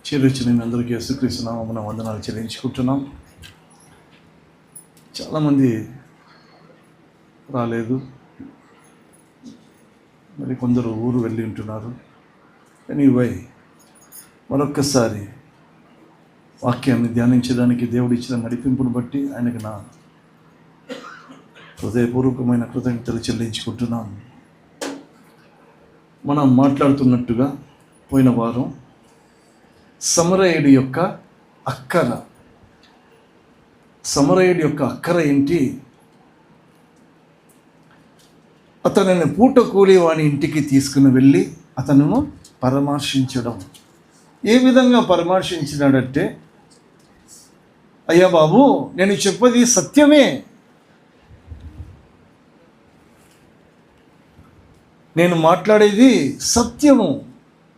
చేరొచ్చిన మీ అందరికీ యేసుక్రీస్తు నామమున వందనాలు చెల్లించుకుంటున్నాం. చాలామంది రాలేదు, మరి కొందరు ఊరు వెళ్ళి ఉంటున్నారు. ఎనీవే, మరొక్కసారి వాక్యాన్ని ధ్యానించడానికి దేవుడు ఇచ్చిన నడిపింపును బట్టి ఆయనకు నా హృదయపూర్వకమైన కృతజ్ఞతలు చెల్లించుకుంటున్నాను. మనం మాట్లాడుతున్నట్టుగా పోయిన వారం సమరయుడి యొక్క అక్కర ఏంటి? అతనిని పూట కూలి వాని ఇంటికి తీసుకుని వెళ్ళి అతను పరామర్శించడం. ఏ విధంగా పరామర్శించినాడంటే, అయ్యా బాబు, నేను చెప్పేది సత్యమే, నేను మాట్లాడేది సత్యము,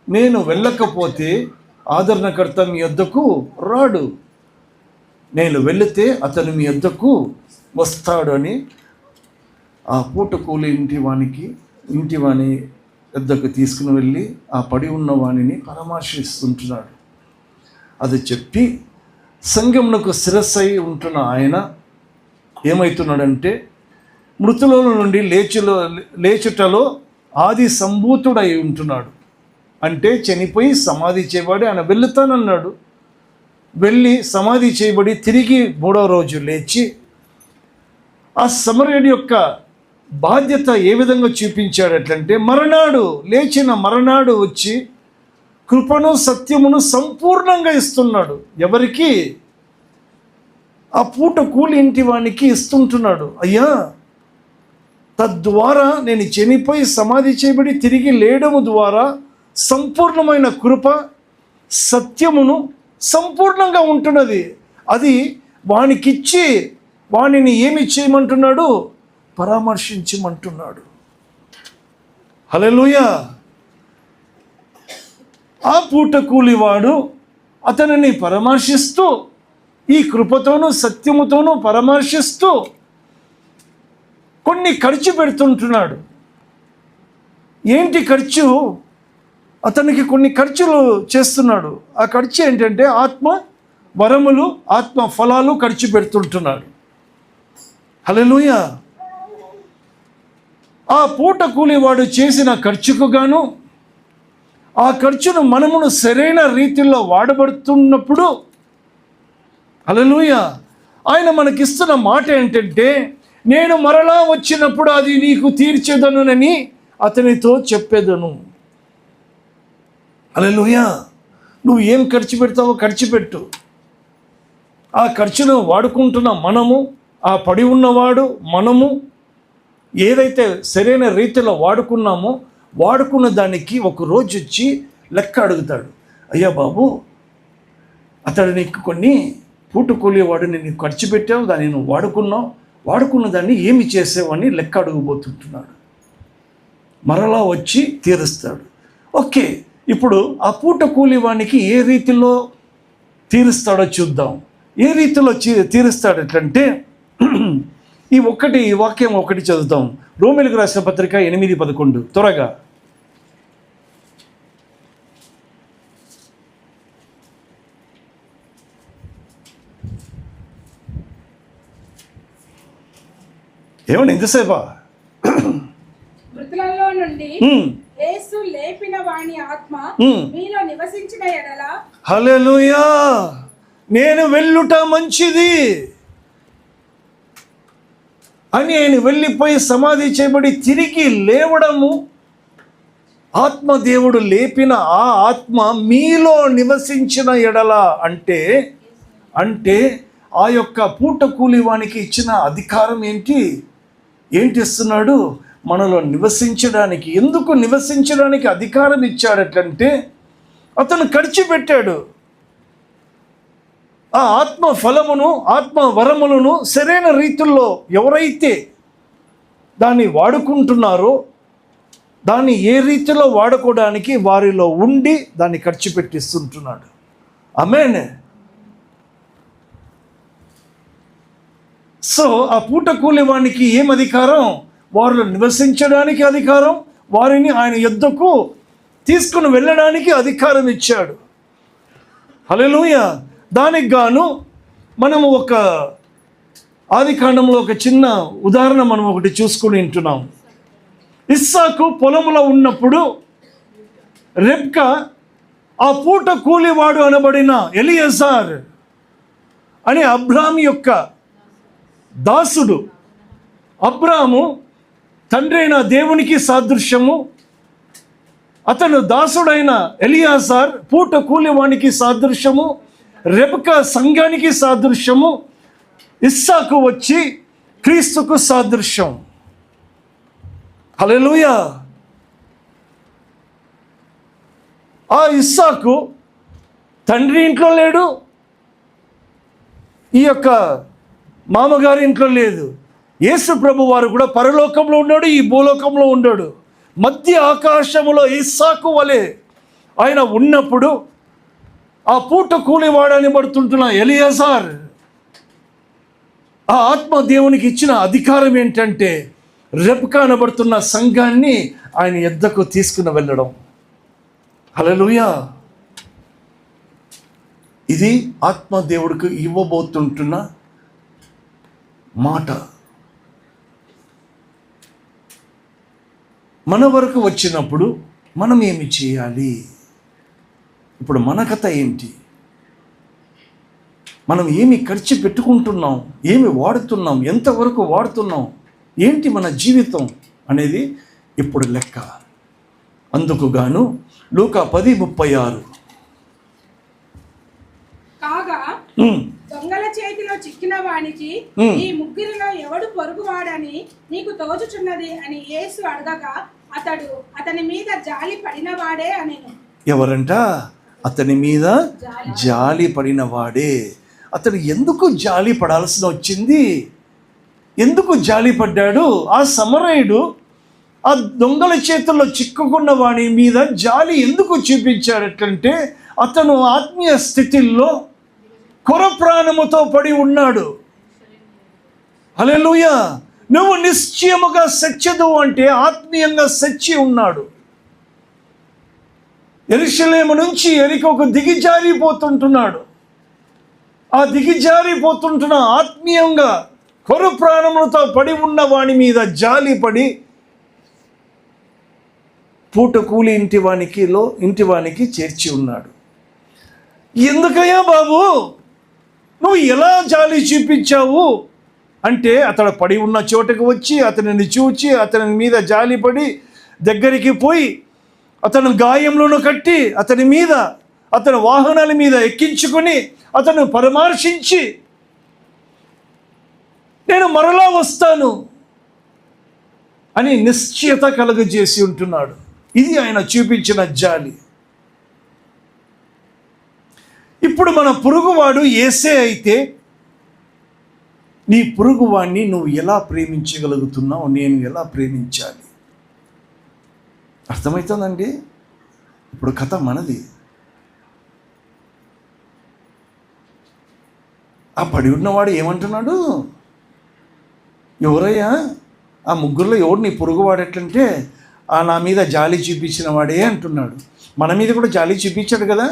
నేను వెళ్ళకపోతే ఆదరణకర్త మీ యొద్దకు రాడు, నేను వెళితే అతను మీ యొద్దకు వస్తాడు అని ఆ పూట కూలి ఇంటి వాని యొద్దకు తీసుకుని వెళ్ళి ఆ పడి ఉన్న వాణిని పరామర్శిస్తుంటున్నాడు. అది చెప్పి సంఘమునకు శిరస్సై ఉంటున్న ఆయన ఏమవుతున్నాడంటే, మృతుల నుండి లేచుటలో ఆది సంభూతుడై ఉంటున్నాడు. అంటే చనిపోయి సమాధి చేయబడి ఆయన వెళుతానన్నాడు. వెళ్ళి సమాధి చేయబడి తిరిగి 3వ రోజు లేచి ఆ సమరయుడి యొక్క బాధ్యత ఏ విధంగా చూపించాడు ఎట్లంటే, లేచిన మరనాడు వచ్చి కృపను సత్యమును సంపూర్ణంగా ఇస్తున్నాడు. ఎవరికి? ఆ పూట కూలి ఇంటి వానికి ఇస్తుంటున్నాడు. అయ్యా, తద్వారా నేను చనిపోయి సమాధి చేయబడి తిరిగి లేయడము ద్వారా సంపూర్ణమైన కృప సత్యమును సంపూర్ణంగా ఉంటున్నది. అది వానికిచ్చి వానిని ఏమి చేయమంటున్నాడు? పరామర్శించమంటున్నాడు. హల్లెలూయా. ఆ పూట కూలివాడు అతనిని పరామర్శిస్తూ, ఈ కృపతోనూ సత్యముతోనూ పరామర్శిస్తూ కొన్ని ఖర్చు పెడుతుంటున్నాడు. ఏంటి ఖర్చు? అతనికి కొన్ని ఖర్చులు చేస్తున్నాడు. ఆ ఖర్చు ఏంటంటే ఆత్మ వరములు, ఆత్మ ఫలాలు ఖర్చు పెడుతుంటున్నాడు. హల్లెలూయా. ఆ పూట కూలివాడు చేసిన ఖర్చుకు గాను ఆ ఖర్చును మనమును సరైన రీతిలో వాడబడుతున్నప్పుడు, హల్లెలూయా, ఆయన మనకిస్తున్న మాట ఏంటంటే, నేను మరలా వచ్చినప్పుడు అది నీకు తీర్చేదనునని అతనితో చెప్పేదను. హల్లెలూయా. నువ్వు ఏం ఖర్చు పెడతావో ఖర్చు పెట్టు. ఆ ఖర్చును వాడుకుంటున్న మనము, ఆ పడి ఉన్నవాడు మనము ఏదైతే సరైన రీతిలో వాడుకున్నామో వాడుకున్న దానికి ఒక రోజు వచ్చి లెక్క అడుగుతాడు. అయ్యా బాబు, అతడు నీకు కొన్ని పూట కూలేవాడు, నేను ఖర్చు పెట్టావు, దాన్ని నువ్వు వాడుకున్న దాన్ని ఏమి చేసావని లెక్క అడుగుబోతుంటున్నాడు. మరలా వచ్చి తీరుస్తాడు. ఓకే, ఇప్పుడు ఆ పూట కూలివానికి ఏ రీతిలో తీరుస్తాడో చూద్దాం. ఏ రీతిలో తీరుస్తాడు ఎట్లంటే, ఈ వాక్యం ఒకటి చదువుతాం. రోమీయులకు రాసిన పత్రిక 8:11 త్వరగా. ఏమండి ఇంతసేపా? మృతులలో నుండి యేసు లేపిన వాని ఆత్మ మీలో నివసించిన ఎడల, హల్లెలూయా, నేను వెళ్ళుట మంచిది అని ఆయన వెళ్ళిపోయి సమాధి చేయబడి తిరిగి లేవడము, ఆత్మదేవుడు లేపిన ఆ ఆత్మ మీలో నివసించిన ఎడల అంటే ఆ యొక్క పూట కూలివానికి ఇచ్చిన అధికారం ఏంటి ఇస్తున్నాడు? మనలో నివసించడానికి. ఎందుకు నివసించడానికి అధికారం ఇచ్చాడటంటే, అతను ఖర్చు పెట్టాడు. ఆ ఆత్మ ఫలమును, ఆత్మ వరములను సరైన రీతుల్లో ఎవరైతే దాన్ని వాడుకుంటున్నారో, దాన్ని ఏ రీతిలో వాడుకోవడానికి వారిలో ఉండి దాన్ని ఖర్చు పెట్టిస్తుంటున్నాడు. ఆమేన్. సో ఆ పూట కూలివానికి ఏం అధికారం? వారిలో నివసించడానికి అధికారం, వారిని ఆయన యొద్దకు తీసుకుని వెళ్ళడానికి అధికారం ఇచ్చాడు. హల్లెలూయా. దానికి గాను మనము ఒక ఆదికాండంలో ఒక చిన్న ఉదాహరణ మనం ఒకటి చూసుకుని వింటున్నాం. ఇస్సాకు పొలంలో ఉన్నప్పుడు రెబ్కా ఆ పూట కూలివాడు అనబడిన ఎలియజార్ అని అబ్రాహాం యొక్క దాసుడు. అబ్రాహాము తండ్రి అయిన దేవునికి సాదృశ్యము, అతను దాసుడైన ఎలియాజార్ పూట కూలివానికి సాదృశ్యము, రెబ్కా సంఘానికి సాదృశ్యము, ఇస్సాకు వచ్చి క్రీస్తుకు సాదృశ్యం. హల్లెలూయా. ఆ ఇస్సాకు తండ్రి ఇంట్లో లేడు, ఈ యొక్క మామగారి ఇంట్లో లేదు. యేసు ప్రభు వారు కూడా పరలోకంలో ఉన్నాడు, ఈ భూలోకంలో ఉన్నాడు. మధ్య ఆకాశములో ఇస్సాకు వలె ఆయన ఉన్నప్పుడు ఆ పూట కూలివాడని పడుతుంటున్న ఎలియాజార్ ఆ ఆత్మ దేవునికి ఇచ్చిన అధికారం ఏంటంటే రెబ్కా అనబడుతున్న సంఘాన్ని ఆయన యొద్దకు తీసుకుని వెళ్ళడం. హల్లెలూయా. ఇది ఆత్మ దేవుడికి ఇవ్వబోతుంటున్న మాట. మన వరకు వచ్చినప్పుడు మనం ఏమి చేయాలి? ఇప్పుడు మన కథ ఏంటి? మనం ఏమి ఖర్చు పెట్టుకుంటున్నాం, ఏమి వాడుతున్నాం, ఎంతవరకు వాడుతున్నాం, ఏంటి మన జీవితం అనేది ఇప్పుడు లెక్క. అందుకు గాను లూకా 10:36 కాగా దొంగల చేతిలో చిక్కిన వానికి ఈ ముగ్గురిలో ఎవడు పొరుగువాడని నీకు తోచుచున్నది అని యేసు అడగగా అతడు అతని మీద జాలి పడినవాడే అనెను. ఎవరంట? అతని మీద జాలి పడినవాడే. అతడు ఎందుకు జాలి పడాల్సి వచ్చింది? ఎందుకు జాలి పడ్డాడు? ఆ సమరయుడు ఆ దొంగల చేతుల్లో చిక్కుకున్న వాడి మీద జాలి ఎందుకు చూపించాడటంటే అతను ఆత్మీయ స్థితిలో కొర ప్రాణముతో పడి ఉన్నాడు. హల్లెలూయా. నువ్వు నిశ్చయముగా సత్యదు అంటే ఆత్మీయంగా సచ్చి ఉన్నాడు. యెరూషలేము నుంచి యెరికోకు దిగిజారిపోతుంటున్నాడు. ఆ దిగిజారిపోతుంటున్న ఆత్మీయంగా కొర ప్రాణములతో పడి ఉన్న వాని మీద జాలి పడి పూట కూలి ఇంటివానికి చేర్చి ఉన్నాడు. ఎందుకయ్యా బాబు నువ్వు ఎలా జాలి చూపించావు అంటే అతడు పడి ఉన్న చోటకు వచ్చి అతనిని చూచి అతని మీద జాలిపడి దగ్గరికి పోయి అతను గాయంలోనూ కట్టి అతని మీద అతని వాహనాల మీద ఎక్కించుకొని అతను పరామర్శించి నేను మరలా వస్తాను అని నిశ్చయత కలుగజేసి ఉంటున్నాడు. ఇది ఆయన చూపించిన జాలి. ఇప్పుడు మన పొరుగువాడు యేసే అయితే నీ పొరుగువాడిని నువ్వు ఎలా ప్రేమించగలుగుతున్నావు? నేను ఎలా ప్రేమించాలి? అర్థమవుతుందండి? ఇప్పుడు కథ మనది. ఆ పడి ఉన్నవాడు ఏమంటున్నాడు? ఎవరయ్యా ఆ ముగ్గురులో ఎవడు నీ పొరుగువాడు ఎట్లంటే నా మీద జాలి చూపించిన వాడే అంటున్నాడు. మన మీద కూడా జాలి చూపించాడు కదా.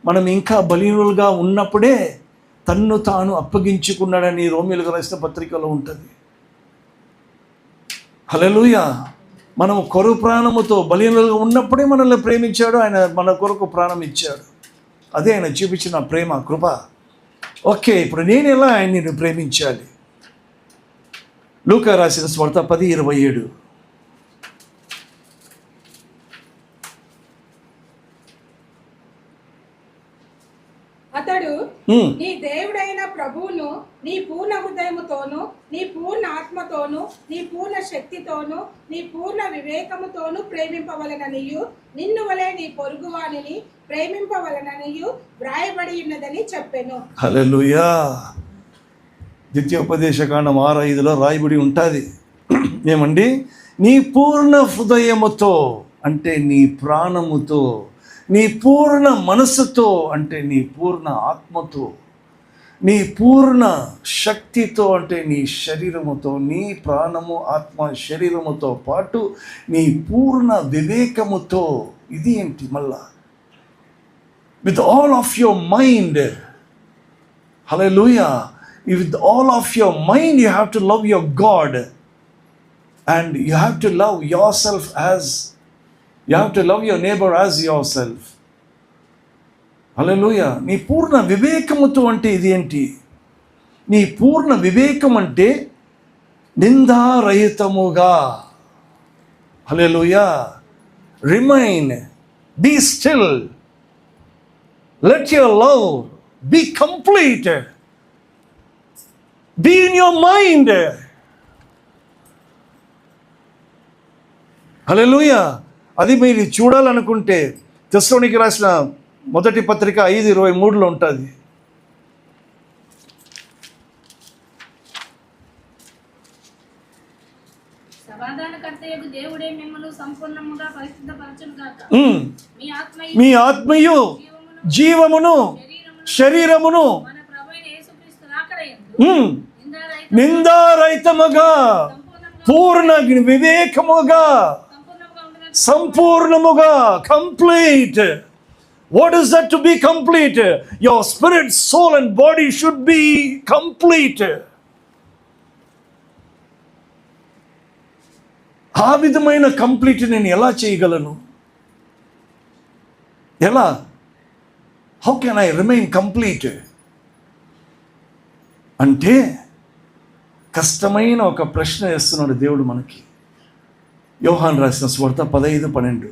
మనం ఇంకా బలీనులుగా ఉన్నప్పుడే తన్ను తాను అప్పగించుకున్నాడని రోమీయులకు రాసిన పత్రికలో ఉంటుంది. హల్లెలూయా. మనం కొరకు ప్రాణముతో బలీనులుగా ఉన్నప్పుడే మనల్ని ప్రేమించాడు. ఆయన మన కొరకు ప్రాణం ఇచ్చాడు. అదే ఆయన చూపించిన ప్రేమ, కృప. ఓకే, ఇప్పుడు నేను ఎలా ఆయన్ని ప్రేమించాలి? లూకా రాసిన సువార్త 10:27 అతడు నీ దేవుడైన ప్రభువును నీ పూర్ణ హృదయముతోను నీ పూర్ణ ఆత్మతోను నీ పూర్ణ శక్తితోను నీ పూర్ణ వివేకముతోను ప్రేమింపవలననియు నిన్ను వలె నీ పొరుగువానిని ప్రేమింపవలననియు వ్రాయబడి ఉన్నదని చెప్పెను. హల్లెలూయా. ద్వితీయోపదేశకాండం 6:5 రాయబడి ఉంటుంది. ఏమండి? నీ పూర్ణ హృదయముతో అంటే నీ ప్రాణముతో, నీ పూర్ణ మనసుతో అంటే నీ పూర్ణ ఆత్మతో, నీ పూర్ణ శక్తితో అంటే నీ శరీరముతో, నీ ప్రాణము ఆత్మ శరీరముతో పాటు నీ పూర్ణ వివేకముతో. ఇది ఏంటి? మళ్ళా with all of your mind. Hallelujah. With all of your mind you have to love your God, and you have to love yourself as you have to love your neighbor as yourself. హల్లెలూయా. నీ పూర్ణ వివేకముతో అంటే ఇది ఏంటి? నీ పూర్ణ వివేకం అంటే నిందారహితముగా. Hallelujah. Remain, be still, let your love be complete, be in your mind. Hallelujah. అది మీరు చూడాలనుకుంటే తెస్సలోనికి రాసిన మొదటి పత్రిక 5:23 ఉంటుంది. సమాధానకర్తయగు దేవుడే మిమ్మల్ని సంపూర్ణముగా పరిశుద్ధపరచును గాక. మీ ఆత్మయు జీవమును శరీరమును మన ప్రభువైన యేసుక్రీస్తు రాకడయందు నిందారహితముగా పూర్ణ వివేకముగా సంపూర్ణముగా, complete. What is that to be complete? Your spirit, soul and body should be complete. ఆ విధమైన కంప్లీట్ నేను ఎలా చేయగలను? ఎలా? How can I remain complete? అంటే కష్టమైన ఒక ప్రశ్న వేస్తున్నాడు దేవుడు మనకి. యోహాను రాసిన సువార్త 15:12.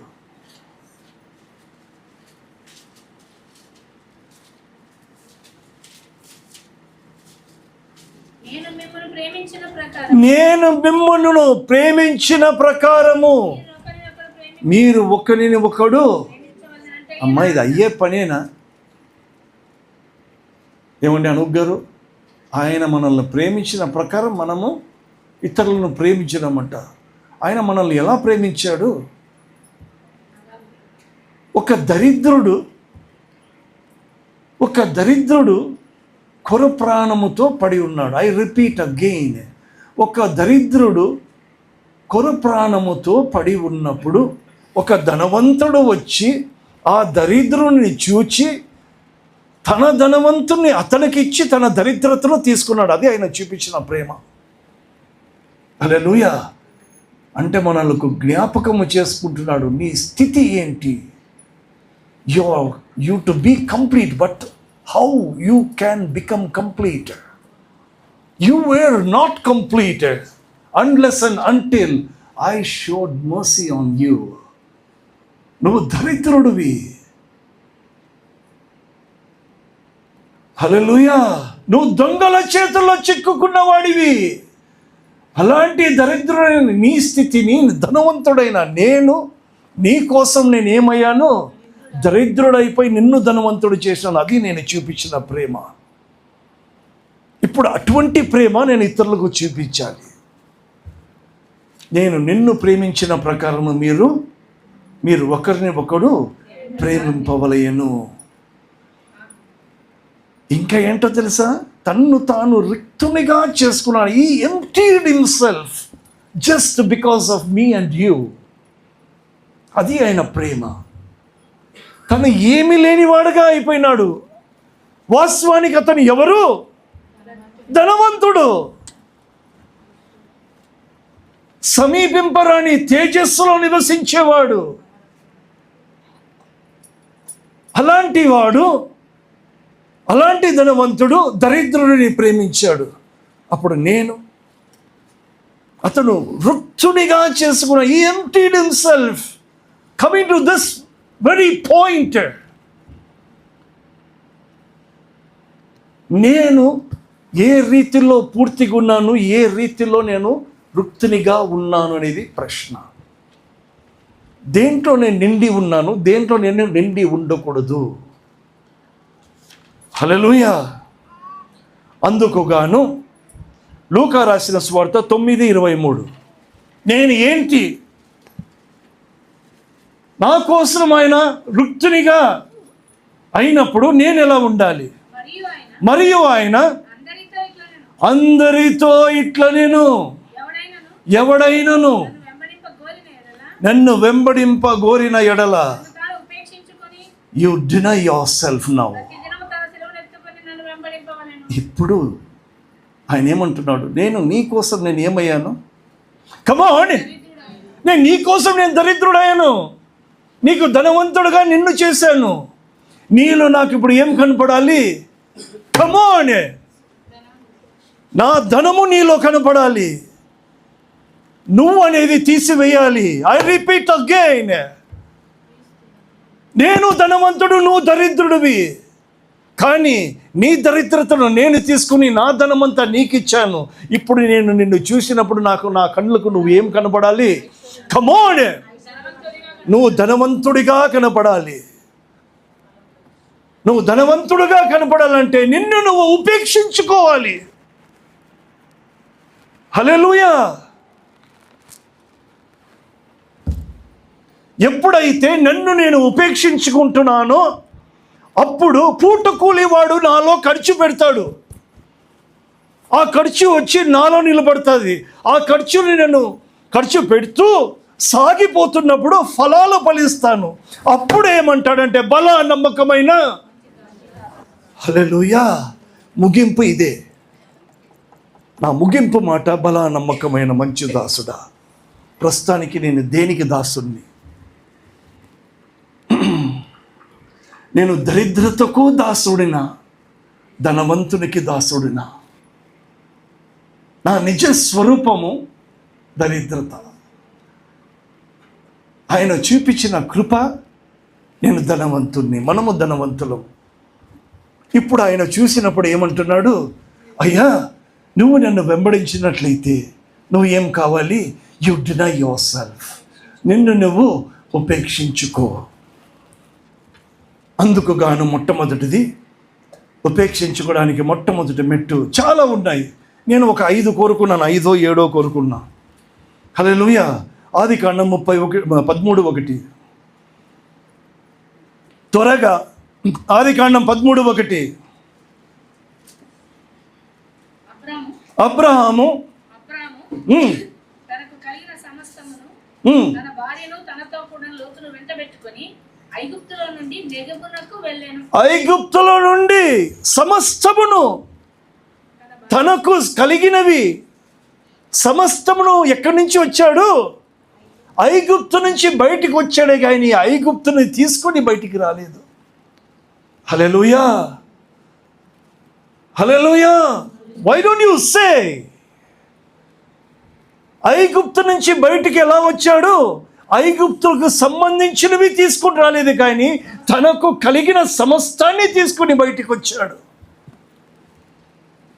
నేను మిమ్మల్ని ప్రేమించిన ప్రకారము మీరు ఒకరిని ఒకడు. అమ్మా, ఇది అయ్యే పనేనా? ఏమండి అనూప్ గారు, ఆయన మనల్ని ప్రేమించిన ప్రకారం మనము ఇతరులను ప్రేమించడమంట. ఆయన మనల్ని ఎలా ప్రేమించాడు? ఒక దరిద్రుడు కొర ప్రాణముతో పడి ఉన్నాడు. I repeat again. ఒక దరిద్రుడు కొర ప్రాణముతో పడి ఉన్నప్పుడు ఒక ధనవంతుడు వచ్చి ఆ దరిద్రుని చూచి తన ధనవంతుని అతనికిచ్చి తన దరిద్రతను తీసుకున్నాడు. అది ఆయన చూపించిన ప్రేమ. హల్లెలూయా. అంటే మనకు జ్ఞాపకము చేసుకుంటున్నాడు, నీ స్థితి ఏంటి? You to be complete, but how you can become complete? You were not completed unless and until I showed mercy on you. నువ్వు దరిద్రుడివి. హల్లెలూయా. నువ్వు దొంగల చేతుల్లో చిక్కుకున్నవాడివి. అలాంటి దరిద్రుడైన నీ స్థితిని ధనవంతుడైన నేను నీ కోసం నేను ఏమయ్యాను? దరిద్రుడైపోయి నిన్ను ధనవంతుడు చేశాను. అది నేను చూపించిన ప్రేమ. ఇప్పుడు అటువంటి ప్రేమ నేను ఇతరులకు చూపించాలి. నేను నిన్ను ప్రేమించిన ప్రకారము మీరు ఒకరిని ఒకడు ప్రేమింపవలయను. ఇంకా ఏంటో తెలుసా? తన్ను తాను రిక్తునిగా చేసుకున్నాడు. ఈ emptied himself just because of me and you. అది ఆయన ప్రేమ. తను ఏమీ లేనివాడుగా అయిపోయినాడు. వాస్తవానికి అతను ఎవరు? ధనవంతుడు. సమీపింపరాని తేజస్సులో నివసించేవాడు. అలాంటి ధనవంతుడు దరిద్రుడిని ప్రేమించాడు. అప్పుడు అతను వృక్షునిగా చేసుకున్న ఈ emptied himself coming to this very point. నేను ఏ రీతిలో పూర్తిగా ఉన్నాను, ఏ రీతిలో నేను వృత్తినిగా ఉన్నాను అనేది ప్రశ్న. దేంట్లో నేను నిండి ఉన్నాను, దేంట్లో నేను నిండి ఉండకూడదు. హల్లెలూయా. అందుకు గాను లూకా రాసిన సువార్త 9:23. నేను ఏంటి? నా కోసం ఆయన వృత్తినిగా అయినప్పుడు నేను ఎలా ఉండాలి? మరియు ఆయన అందరితో ఇట్లా నేను ఎవడైనను నన్ను వెంబడింప గోరిన ఎడల you deny your self now. ప్రతిదినము తన శిలువను ఎత్తుకొని నన్ను వెంబడింపవలెను. ఇప్పుడు ఆయన ఏమంటున్నాడు, నేను నీ కోసం నేను ఏమయ్యాను? కమాన్, నేను నీ కోసం నేను దరిద్రుడయ్యాను, నీకు ధనవంతుడుగా నిన్ను చేశాను. నీలో నాకు ఇప్పుడు ఏం కనపడాలి? కమాన్, నా ధనము నీలో కనపడాలి. నువ్వు అనేది తీసివేయాలి. ఐ రిపీట్ అగైన్, నేను ధనవంతుడు, నువ్వు దరిద్రుడివి. కానీ నీ దరిద్రతను నేను తీసుకుని నా ధనమంతా నీకు ఇచ్చాను. ఇప్పుడు నేను నిన్ను చూసినప్పుడు నాకు నా కళ్ళకు నువ్వు ఏం కనపడాలి? కమాన్, నువ్వు ధనవంతుడిగా కనపడాలి. నువ్వు ధనవంతుడిగా కనపడాలంటే నిన్ను నువ్వు ఉపేక్షించుకోవాలి. హల్లెలూయా. ఎప్పుడైతే నన్ను నేను ఉపేక్షించుకుంటున్నానో అప్పుడు పూటకూలివాడు నాలో ఖర్చు పెడతాడు. ఆ ఖర్చు వచ్చి నాలో నిలబడుతుంది. ఆ ఖర్చుని నేను ఖర్చు పెడుతూ సాగిపోతున్నప్పుడు ఫలాలు ఫలిస్తాను. అప్పుడు ఏమంటాడంటే బల నమ్మకమైన, హల్లెలూయా, ముగింపు ఇదే. నా ముగింపు మాట, బల నమ్మకమైన మంచి దాసుడా. ప్రస్తుతానికి నేను దేనికి దాసుని? నేను దరిద్రతకు దాసుడినా, ధనవంతునికి దాసుడినా? నా నిజ స్వరూపము దరిద్రత. ఆయన చూపించిన కృప, నేను ధనవంతుణ్ణి, మనము ధనవంతులం. ఇప్పుడు ఆయన చూసినప్పుడు ఏమంటున్నాడు? అయ్యా, నువ్వు నన్ను వెంబడించినట్లయితే నువ్వు ఏం కావాలి? యు డినై యువర్ సెల్ఫ్, నిన్ను నువ్వు ఉపేక్షించుకో. అందుకు గాను మొట్టమొదటిది, ఉపేక్షించుకోవడానికి మొట్టమొదటి మెట్టు చాలా ఉన్నాయి. నేను ఒక 5 కోరుకున్నాను, 5ో 7ో కోరుకున్నా. హల్లెలూయా. ఆదికాండం 13:1 త్వరగా. ఆదికాండం 13:1 అబ్రహాము తనకు కలిగిన సమస్తమును తన భార్యను తనతో కూడా లోతును వెంటబెట్టుకొని ఐగుప్తులో నుండి నెగెబునకు వెళ్ళాను. ఐగుప్తులో నుండి సమస్తమును, తనకు కలిగినవి సమస్తమును ఎక్కడి నుంచి వచ్చాడు? ఐగుప్తు నుంచి బయటికి వచ్చాడే కానీ ఐగుప్తుని తీసుకొని బయటికి రాలేదు. Hallelujah, hallelujah. Why don't you say? ఐగుప్తు నుంచి బయటికి ఎలా వచ్చాడు? ఐగుప్తులకు సంబంధించినవి తీసుకుని రాలేదు కానీ తనకు కలిగిన సమస్తాన్ని తీసుకుని బయటికి వచ్చాడు.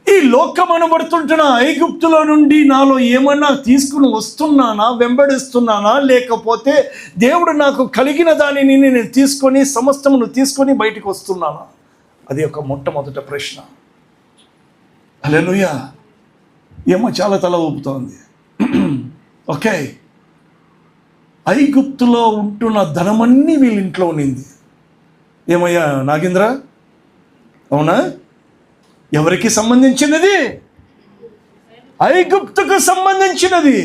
ఈ లోకం అనబడుతుంటున్న ఐగుప్తులో నుండి నాలో ఏమన్నా తీసుకుని వస్తున్నానా, వెంబడిస్తున్నానా, లేకపోతే దేవుడు నాకు కలిగిన దానిని నేను తీసుకొని సమస్తమును తీసుకొని బయటికి వస్తున్నానా? అది ఒక మొట్టమొదటి ప్రశ్న. హల్లెలూయా. ఏమో చాలా తల ఊపుతోంది. ఓకే, ఐగుప్తులో ఉంటున్న ధనమన్నీ వీళ్ళ ఇంట్లో ఉన్నింది. ఏమయ్యా నాగేంద్ర, అవునా? ఎవరికి సంబంధించినది? ఐగుప్తుకు సంబంధించినది.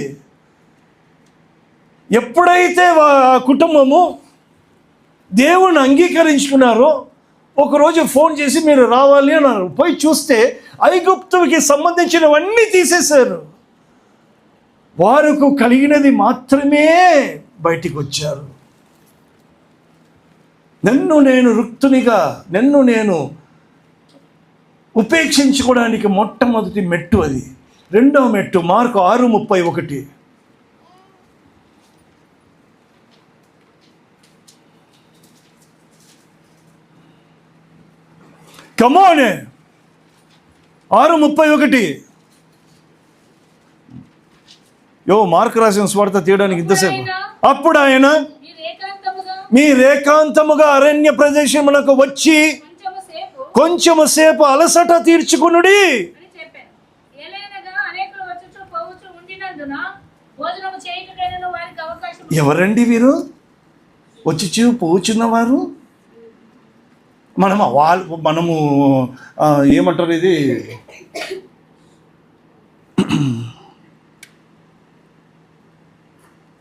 ఎప్పుడైతే కుటుంబము దేవుని అంగీకరించుకున్నారో ఒకరోజు ఫోన్ చేసి మీరు రావాలి అన్నారు. పోయి చూస్తే ఐగుప్తుకి సంబంధించినవన్నీ తీసేశారు. వారికి కలిగినది మాత్రమే బయటికి వచ్చారు. నన్ను నేను రుక్తునిగా, నన్ను నేను ఉపేక్షించుకోవడానికి మొట్టమొదటి మెట్టు అది. రెండవ మెట్టు మార్కు 6:31. కమోనే 6:31. మార్కు రాసిన స్వార్థ తీయడానికి ఇంతసేపు. అప్పుడు ఆయన మీరు ఏకాంతముగా అరణ్య ప్రదేశమునకు వచ్చి కొంచెము సేపు అలసట తీర్చుకునుడి. ఎవరండి వీరు? వచ్చి పోచున్నవారు? మనము ఏమంటారు ఇది,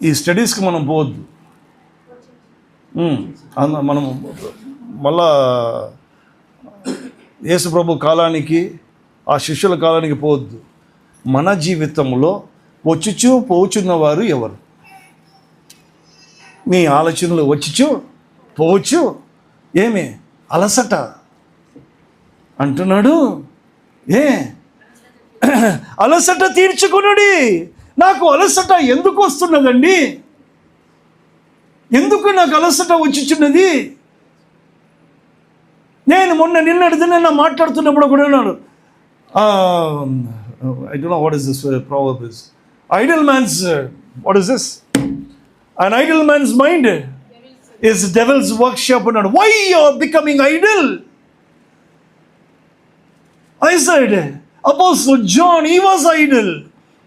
ఈ స్టడీస్కి మనం పోవద్దు. మనము మళ్ళా యేసుప్రభు కాలానికి ఆ శిష్యుల కాలానికి పోవద్దు. మన జీవితంలో వచ్చుచు పోచున్న వారు ఎవరు? నీ ఆలోచనలు వచ్చుచు పోవచ్చు, ఏమి అలసట అంటున్నాడు. అలసట తీర్చుకునుడి. నాకు అలసట ఎందుకు వస్తున్నదండి? ఎందుకు నాకు అలసట వచ్చుచున్నది? నేను నిన్నటి దిన మాట్లాడుతున్నప్పుడు కూడా ఉన్నాడు, I don't know what is this proverb is. Idle man's, what is this? An idle man's mind is devil's workshop. Why you are becoming idle? I said, Apostle John, he was idle.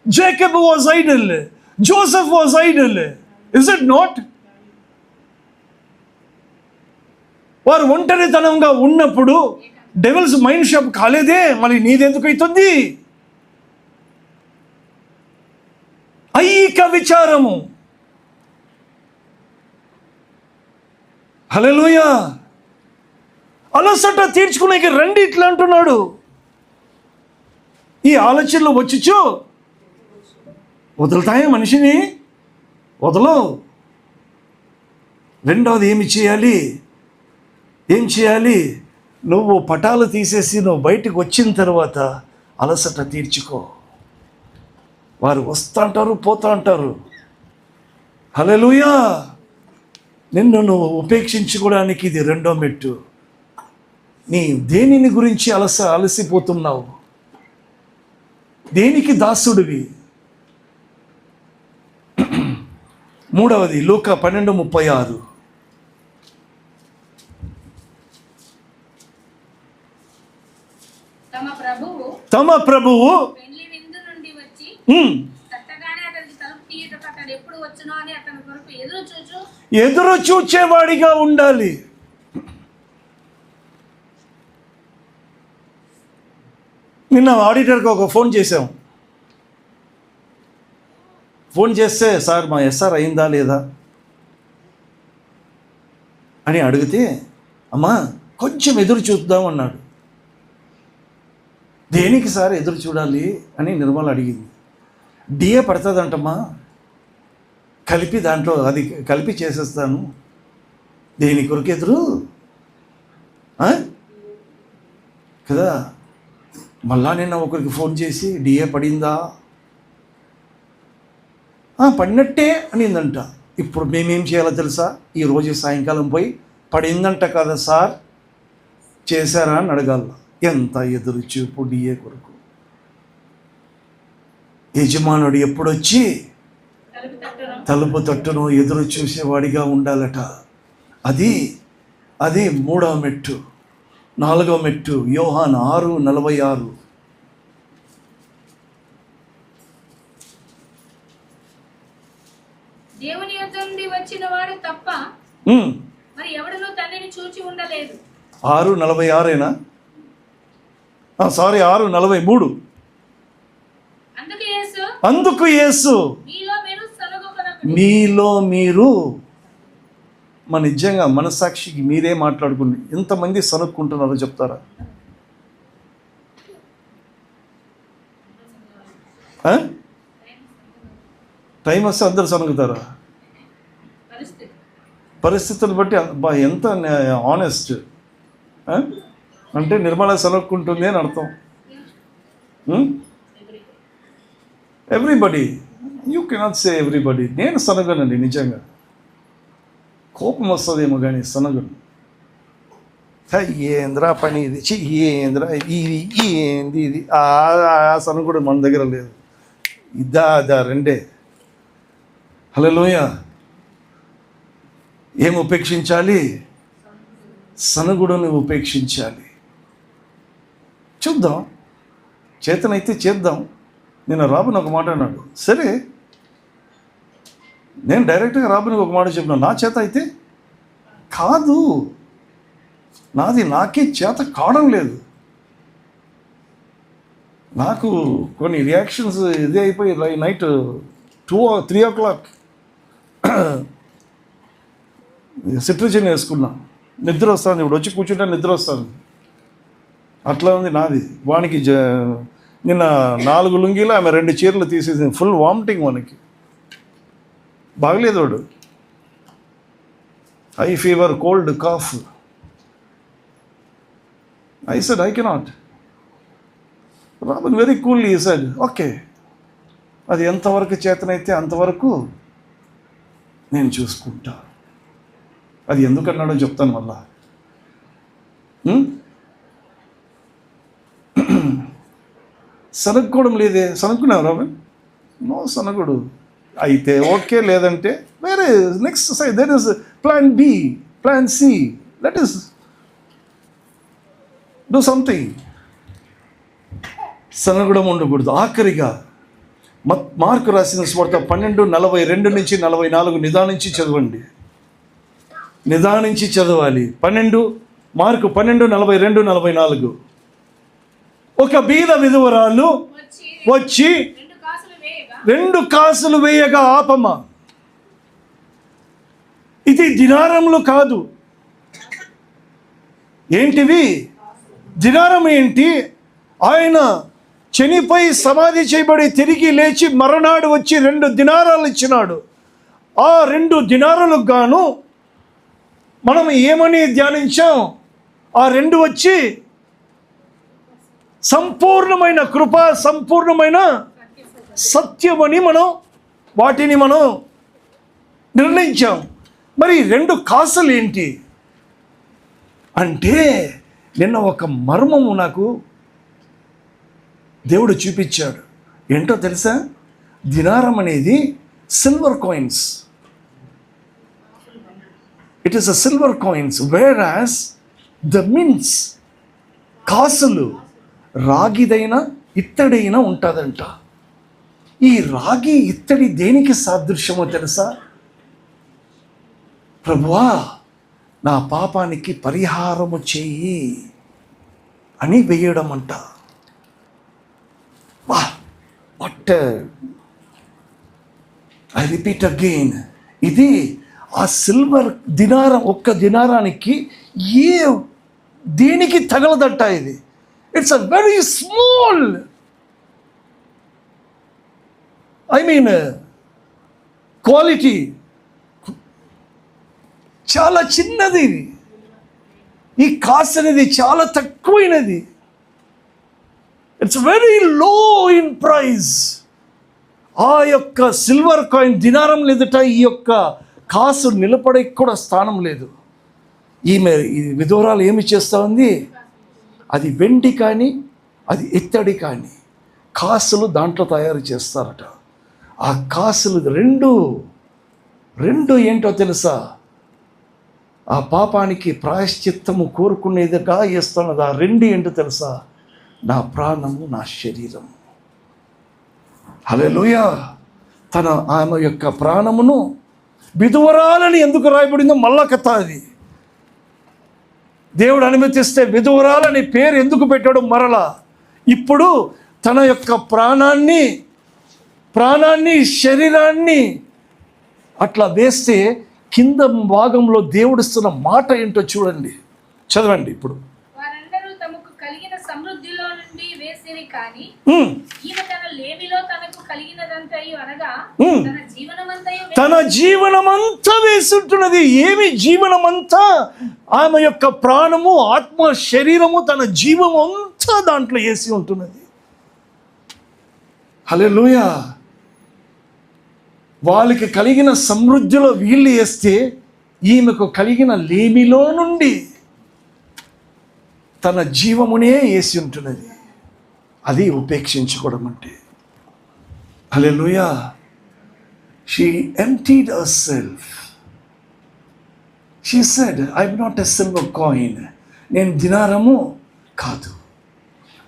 Jacob was idle. Joseph was idle. Is it not? వారు ఒంటరితనంగా ఉన్నప్పుడు devils mind shop కాలేదే, మరి నీదెందుకు అవుతుంది? ఐక విచారము. హల్లెలూయా. అలసట తీర్చుకునేకి రండి ఇట్లా అంటున్నాడు. ఈ ఆలోచనలు వచ్చుచు వదులుతాయా మనిషిని? వదలవు. రెండవది ఏం చేయాలి? నువ్వు పటాలు తీసేసి నువ్వు బయటకు వచ్చిన తర్వాత అలసట తీర్చుకో. వారు వస్తూ అంటారు, పోతూ అంటారు. హల్లెలూయా. నిన్ను నువ్వు ఉపేక్షించుకోవడానికి ఇది రెండో మెట్టు. నీ దేనిని గురించి అలసిపోతున్నావు? దేనికి దాసుడివి? మూడవది లూకా 12:36. తమ ప్రభువు ఎదురు చూచేవాడిగా ఉండాలి. నిన్న ఆడిటర్కి ఒక ఫోన్ చేసాం. ఫోన్ చేస్తే, సార్ మా ఎస్ఆర్ అయిందా లేదా అని అడిగితే, అమ్మా కొంచెం ఎదురు చూద్దాం అన్నాడు. దేనికి సార్ ఎదురు చూడాలి అని నిర్మల అడిగింది. డిఏ పడుతుందంటమ్మా, దాంట్లో అది కలిపి చేసేస్తాను. దేని కొరకు ఎదురు కదా? మళ్ళా నిన్న ఒకరికి ఫోన్ చేసి, డిఏ పడిందా? పడినట్టే అనిందంట. ఇప్పుడు మేమేం చేయాలో తెలుసా? ఈరోజు సాయంకాలం పోయి పడిందంట కదా సార్, చేశారా అని అడగాల. ఎంత ఎదురు చూపు డిఏ కొరకు. యజమానుడు ఎప్పుడొచ్చి తలుపు తట్టును ఎదురు చూసేవాడిగా ఉండాలట. అది మూడవ మెట్టు. నాలుగవ మెట్టు యోహాను 6:46. దేవుని యొద్ద నుండి వచ్చిన వాడు తప్ప మరి ఎవడునూ తండ్రిని చూచి ఉండలేదు. 6:46 సారీ 6:43. అందుకు యేసు మీలో మీరు నిజంగా మనసాక్షికి మీరే మాట్లాడుకుని ఎంతమంది సనుక్కుంటున్నారో చెప్తారా? టైం వస్తే అందరు సనుకుతారా? పరిస్థితులు బట్టి ఎంత ఆనెస్ట్ అంటే నిర్మల సనుక్కుంటుంది అని అర్థం. Everybody, you cannot say everybody. నేను సనగనండి, నిజంగా కోపం వస్తుందేమో కానీ సనగను. ఏంద్రా పని ఇది, ఏంద్రా ఇది, ఏంది ఇది, ఆ సనగుడు మన దగ్గర లేదు. ఇదా రెండే. హల్లెలూయా. ఏం ఉపేక్షించాలి? సనగుడుని ఉపేక్షించాలి. చూద్దాం, చేతనైతే చేద్దాం. నేను రాబుని ఒక మాట అన్నాడు. సరే, నేను డైరెక్ట్గా రాబుని ఒక మాట చెప్పినాను. నా చేత అయితే కాదు, నాకే చేత కావడం లేదు. నాకు కొన్ని రియాక్షన్స్ ఇదే అయిపోయి నైట్ 2 or 3 o'clock సిట్రిజిన్ వేసుకున్నా. నిద్ర వస్తుంది, ఇప్పుడు వచ్చి కూర్చుంటే నిద్ర వస్తుంది. అట్లా ఉంది నాది. వానికి నిన్న 4 లుంగీలు ఆమె 2 చీరలు తీసేసింది. ఫుల్ వామిటింగ్ వానికి, బాగలేదు వాడు. High fever, cold, cough. I said, I cannot. Robin very coolly said, okay, అది ఎంతవరకు చేతనైతే అంతవరకు నేను చూసుకుంటా. అది ఎందుకన్నాడో చెప్తాను మళ్ళా. సనగకోవడం లేదే. సనక్కున్నావు రాబిన్? నో సనగుడు. అయితే ఓకే, లేదంటే వేరే next side there is plan B, plan C. That is do something. సనగడం ఉండకూడదు. ఆఖరిగా మార్కు రాసిన సువార్త 12:42 నుంచి 44 నిదానించి చదవండి. నిదానించి చదవాలి. మార్కు 12:42-44. ఒక బీద విధవరాలు వచ్చి 2 కాసులు వేయగా ఆపమా. ఇది దినారములు కాదు. ఏంటివి? దినారం ఏంటి? ఆయన చనిపోయి సమాధి చేయబడి తిరిగి లేచి మరునాడు వచ్చి 2 దినారాలు ఇచ్చినాడు. ఆ 2 దినారాలకు గాను మనం ఏమని ధ్యానించాం? ఆ 2 వచ్చి సంపూర్ణమైన కృప, సంపూర్ణమైన సత్యమని వాటిని మనం నిర్ణయించాం. మరి 2 కాసులు ఏంటి అంటే, నిన్న ఒక మర్మము నాకు దేవుడు చూపించాడు. ఏంటో తెలుసా? దినారం అనేది silver coins. It is a silver coins, where as the mince, కాసులు రాగిదైనా ఇత్తడైనా ఉంటుందంట. ఈ రాగి ఇత్తడి దేనికి సాదృశ్యమో తెలుసా? ప్రభువా, నా పాపానికి పరిహారము చెయ్యి అని వేయడం అంట. వా, వాట్ ఐ రిపీట్ అగైన్, ఇది ఆ సిల్వర్ దినారం, ఒక్క దినారానికి దేనికి తగలదట్ట ఇది. It's a very small, I mean quality, చాలా చిన్నది. ఈ కాస్ట్ అనేది చాలా తక్కువైనది. It's very low in price. ఆ యొక్క సిల్వర్ కాయిన్ దినారం లేదట. ఈ యొక్క కాసు నిలబడే కూడా స్థానం లేదు. ఈ విధవరాలు ఏమి చేస్తూ ఉంది? అది వెండి కానీ, అది ఇత్తడి కానీ, కాసులు దాంట్లో తయారు చేస్తారట. ఆ కాసులు రెండు ఏంటో తెలుసా? ఆ పాపానికి ప్రాయశ్చిత్తము కోరుకునేదిగా చేస్తున్నది. ఆ 2 ఏంటో తెలుసా? నా ప్రాణము, నా శరీరము. హల్లెలూయా. ఆమె యొక్క ప్రాణమును విధవరాలని ఎందుకు రాయబడిందో మళ్ళా కథ అది. దేవుడు అనుమతిస్తే విధవరాలని పేరు ఎందుకు పెట్టాడు మరలా? ఇప్పుడు తన యొక్క ప్రాణాన్ని, శరీరాన్ని అట్లా వేస్తే కింద భాగంలో దేవుడిస్తున్న మాట ఏంటో చూడండి, చదవండి. ఇప్పుడు వారందరూ తమకు కలిగిన సమృద్ధిలో నుండి వేసిరి, కానీ ఈమె తన లేమిలో తనకు కలిగినదంతయు అనగా తన జీవనమంతా వేసుంటున్నది. ఏమి జీవనమంతా? ఆమె యొక్క ప్రాణము, ఆత్మ, శరీరము, తన జీవం అంతా దాంట్లో వేసి ఉంటున్నది. హల్లెలూయా. వాళ్ళకి కలిగిన సమృద్ధిలో వీళ్ళు వేస్తే, ఈమెకు కలిగిన లేమిలో నుండి తన జీవమునే వేసి ఉంటున్నది. అది ఉపేక్షించుకోవడం అంటే. Hallelujah. She emptied herself. She said, I'm not a silver coin. నేను దినారము కాదు.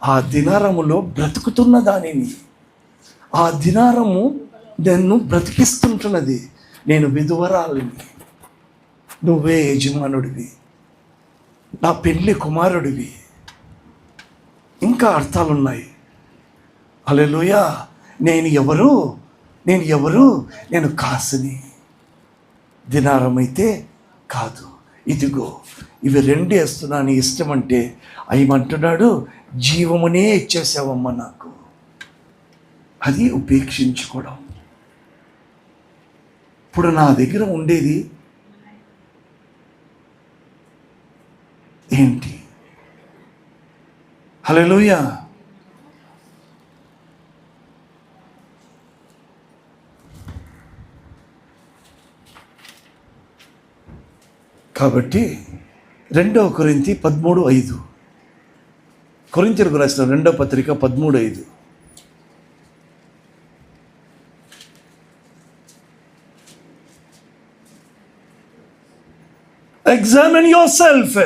ఆ దినారములో బ్రతుకుతున్న దానిని, ఆ దినారము నన్ను బ్రతికిస్తుంటున్నది. నేను విధవరాలిని, నువ్వే యజమానుడివి, నా పెళ్లి కుమారుడివి. ఇంకా అర్థాలున్నాయి. హల్లెలూయా. నేను ఎవరు? నేను కాసుని, దినారం అయితే కాదు. ఇదిగో ఇవి రెండే వేస్తున్నా నీ ఇష్టం అంటే అయ్యమంటున్నాడు, జీవమునే ఇచ్చేసావమ్మా నాకు. అది ఉపేక్షించుకోవడం. ఇప్పుడు నా దగ్గర ఉండేది ఏంటి? హల్లెలూయా. కాబట్టి 2 కొరింథీ 13:5, కొరింథీయులకు రాసిన 2వ పత్రిక 13:5. Examine your self.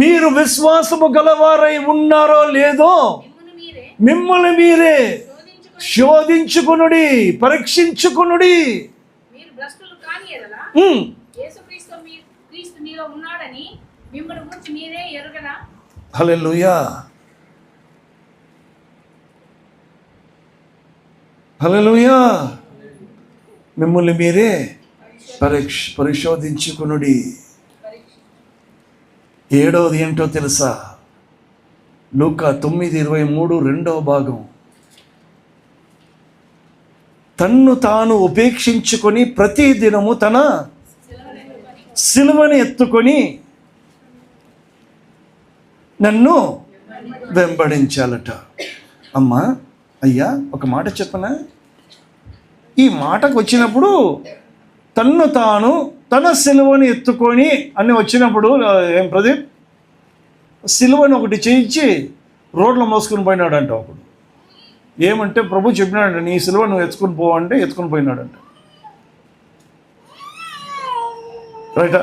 మీరు విశ్వాసము గలవారై ఉన్నారో లేదో మిమ్మల్ని మీరే శోధించుకొనుడి, పరీక్షించుకొనుడి. హల్లెలూయా, హల్లెలూయా. మిమ్మల్ని మీరే పరిశోధించుకొనుడి. 7వది ఏంటో తెలుసా? లూకా 9:23 2వ భాగం. తన్ను తాను ఉపేక్షించుకొని ప్రతి దినము తన సిలువని ఎత్తుకొని నన్ను వెంబడించాలట. అమ్మా, అయ్యా, ఒక మాట చెప్పనా? ఈ మాటకు వచ్చినప్పుడు తన్ను తాను తన సిలువని ఎత్తుకొని అని వచ్చినప్పుడు ఏం ప్రదీప్, సిలువని ఒకటి చేయించి రోడ్లో మోసుకుని పోయినాడంట ఒకడు. ఏమంటే ప్రభు చెప్పినాడంట, నీ సిలువ నువ్వు ఎత్తుకుని పోవంటే ఎత్తుకుని పోయినాడంట. రైటా?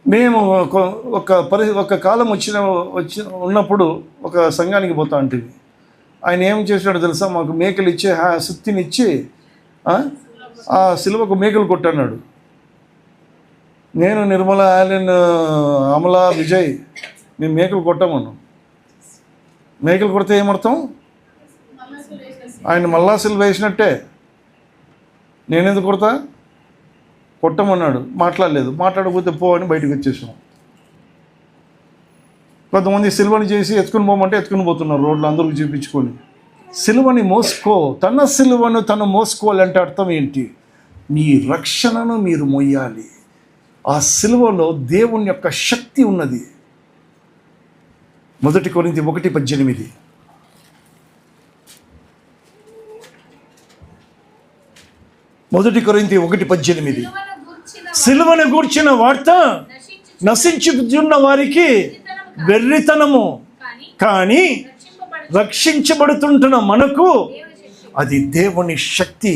మేము ఒక కాలం ఉన్నప్పుడు ఒక సంఘానికి పోతా ఉంటుంది. ఆయన ఏం చేసినాడో తెలుసా? మాకు మేకలు ఇచ్చి సుత్తినిచ్చి ఆ సిలువకు మేకలు కొట్టన్నాడు. నేను, నిర్మల, ఆలెన్, అమల, విజయ్ మేము మేకలు కొట్టామన్నాం. మేకలు కొడితే ఏమర్థం? ఆయన మళ్ళా సిలువ వేసినట్టే. నేనెందుకు కొడతా? కొట్టమన్నాడు. మాట్లాడలేదు. మాట్లాడకపోతే పో అని బయటకు వచ్చేసాం. కొంతమంది సిలువని చేసి ఎత్తుకుని పోమంటే ఎత్తుకుని పోతున్నారు రోడ్లు అందరికి చూపించుకొని. సిలువని మోసుకో, తన సిలువను తను మోసుకోవాలంటే అర్థం ఏంటి? మీ రక్షణను మీరు మొయ్యాలి. ఆ సిలువలో దేవుని యొక్క శక్తి ఉన్నది. 1 కొరింథీ 1:18. సిలువను గూర్చిన వార్త నశించుచున్న వారికి వెర్రితనము, కానీ రక్షించబడుతుంటున్న మనకు అది దేవుని శక్తి.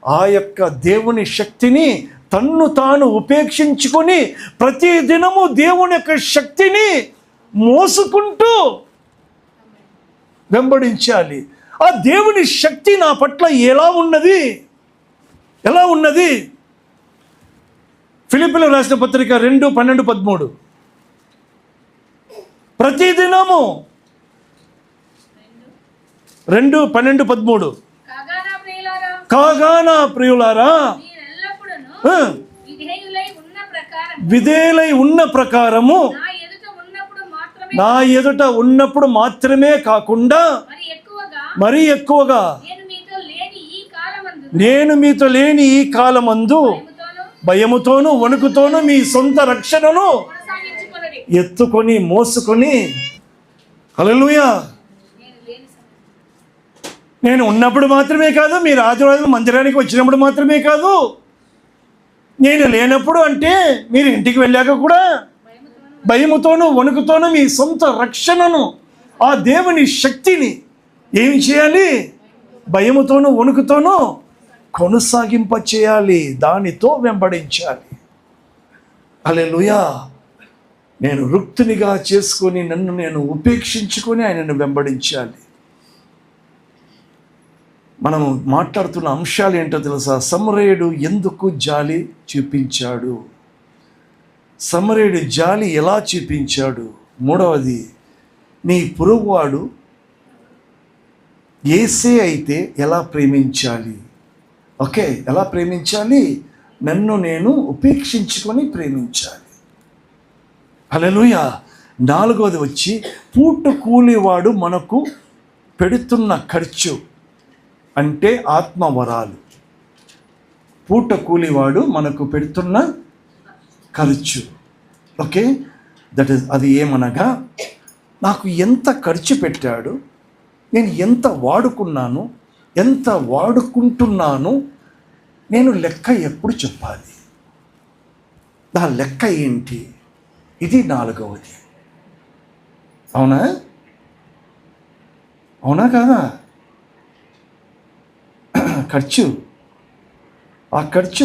ఆ యొక్క దేవుని శక్తిని తన్ను తాను ఉపేక్షించుకొని ప్రతి దినము దేవుని యొక్క శక్తిని మోసుకుంటూ వెంబడించాలి. ఆ దేవుని శక్తి నా పట్ల ఎలా ఉన్నది? ఫిలిప్పీయులకు రాసిన పత్రిక 2:12-13. ప్రతిదినము 2:12-13. కాగా నా ప్రియులారా, విధేయులై ఉన్న ప్రకారము నా ఎదుట ఉన్నప్పుడు మాత్రమే కాకుండా మరి ఎక్కువగా నేను మీతో లేని ఈ కాలమందు భయముతోనూ వణుకుతోనూ మీ సొంత రక్షణను ఎత్తుకొని మోసుకొని. హల్లెలూయా. నేను ఉన్నప్పుడు మాత్రమే కాదు, మీరు ఆదివారం మందిరానికి వచ్చినప్పుడు మాత్రమే కాదు, నేను లేనప్పుడు అంటే మీరు ఇంటికి వెళ్ళాక కూడా భయముతోనూ వణుకుతోనూ మీ సొంత రక్షణను, ఆ దేవుని శక్తిని ఏమి చేయాలి? భయముతోనూ వణుకుతోనూ కొనసాగింప చేయాలి, దానితో వెంబడించాలి. హల్లెలూయా. నేను రుక్తునిగా చేసుకొని నన్ను నేను ఉపేక్షించుకొని ఆయనను వెంబడించాలి. మనం మాట్లాడుతున్న అంశాలు ఏంటో తెలుసా? సమరయుడు ఎందుకు జాలి చూపించాడు? సమరయుడు జాలి ఎలా చూపించాడు? 3వది, నీ పొరుగువాడు యేసే అయితే ఎలా ప్రేమించాలి? ఓకే, ఎలా ప్రేమించాలి? నన్ను నేను ఉపేక్షించుకొని ప్రేమించాలి. హల్లెలూయా. 4వది వచ్చి పూట కూలివాడు మనకు పెడుతున్న ఖర్చు అంటే ఆత్మవరాలు. పూట కూలివాడు మనకు పెడుతున్న ఖర్చు. ఓకే, అది ఏమనగా నాకు ఎంత ఖర్చు పెట్టాడు, నేను ఎంత వాడుకున్నాను, ఎంత వాడుకుంటున్నాను, నేను లెక్క ఎప్పుడు చెప్పాలి? దాని లెక్క ఏంటి? ఇది 4వది. అవునా? అవునా కాదా? ఖర్చు. ఆ ఖర్చు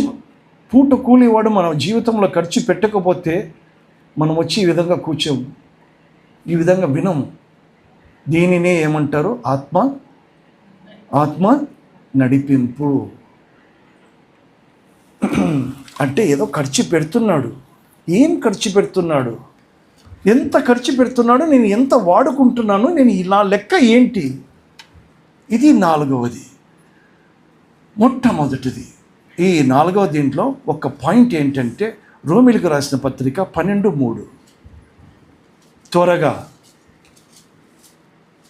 పూట కూలివాడు మన జీవితంలో ఖర్చు పెట్టకపోతే మనం వచ్చి ఈ విధంగా కూర్చోము, ఈ విధంగా వినము. దీనినే ఏమంటారు? ఆత్మ నడిపింపు. అంటే ఏదో ఖర్చు పెడుతున్నాడు. ఏం ఖర్చు పెడుతున్నాడు? ఎంత ఖర్చు పెడుతున్నాడు? నేను ఎంత వాడుకుంటున్నాను? నేను ఇలా లెక్క ఏంటి? ఇది 4వది. మొట్టమొదటిది ఈ 4వ దీంట్లో ఒక పాయింట్ ఏంటంటే రోమిలకు రాసిన పత్రిక 12:3. త్వరగా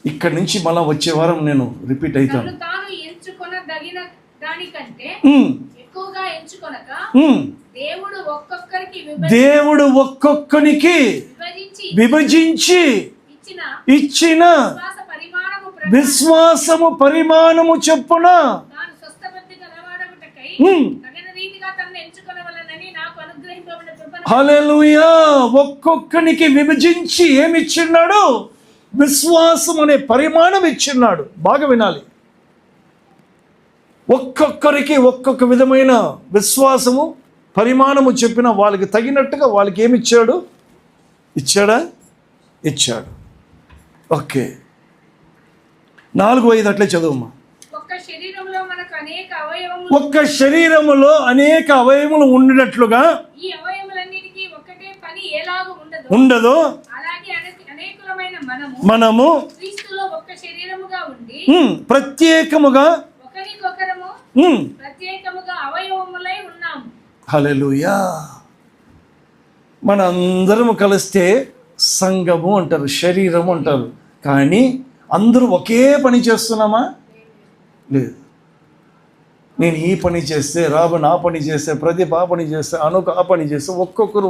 ఇక్కడి నుంచి మళ్ళా వచ్చే వారం నేను రిపీట్ అవుతాను. తాను ఎంచుకొనదగిన దానికంటే ఎక్కువగా ఎంచుకొనక దేవుడు ఒక్కొక్కనికి విభజించి ఇచ్చిన విశ్వాసము పరిమాణము చొప్పున హల్లెలూయా. ఒక్కొక్కనికి విభజించి ఏమిచ్చిన్నాడు? విశ్వాసం అనే పరిమాణం ఇచ్చిన్నాడు. బాగా వినాలి. ఒక్కొక్కరికి ఒక్కొక్క విధమైన విశ్వాసము పరిమాణము చెప్పిన వాళ్ళకి తగినట్టుగా వాళ్ళకి ఏమిచ్చాడు? ఇచ్చాడు. ఓకే, 4-5 అట్లే చదువుమా. ఒక్క శరీరములో అనేక అవయవములు ఉండినట్లుగా ఉండదు, మనము ప్రత్యేకముగా హల్లెలూయా. మనందరము కలిస్తే సంఘము అంటారు, శరీరము అంటారు. కానీ అందరూ ఒకే పని చేస్తున్నామా? లేదు. నేను ఈ పని చేస్తే, రాబన్ ఆ పని చేస్తే, ప్రదీప్ ఆ పని చేస్తే, అనుక ఆ పని చేస్తే, ఒక్కొక్కరు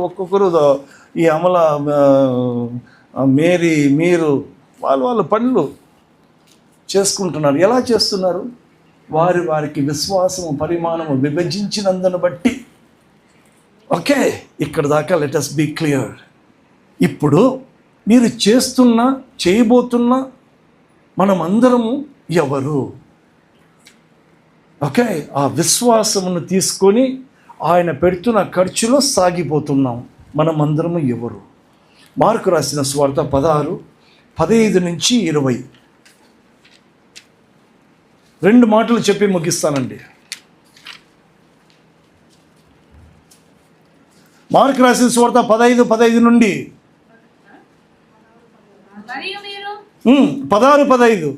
ఈ అమల, మేరీ, మీరు వాళ్ళ పనులు చేసుకుంటున్నారు. ఎలా చేస్తున్నారు? వారికి విశ్వాసము పరిమాణము విభజించినందును బట్టి. ఓకే, ఇక్కడ దాకా లెట్ us బీ క్లియర్. ఇప్పుడు మీరు చేయబోతున్న మనమందరము ఎవరు? ఓకే, ఆ విశ్వాసమును తీసుకొని ఆయన పెడుతున్న ఖర్చులో సాగిపోతున్నాం. మనమందరము ఎవరు? మార్కు రాసిన సువార్త 16:15-20 2 మాటలు చెప్పి ముగిస్తానండి. మార్కు రాసిన సువార్త 15:15 నుండి 16:15.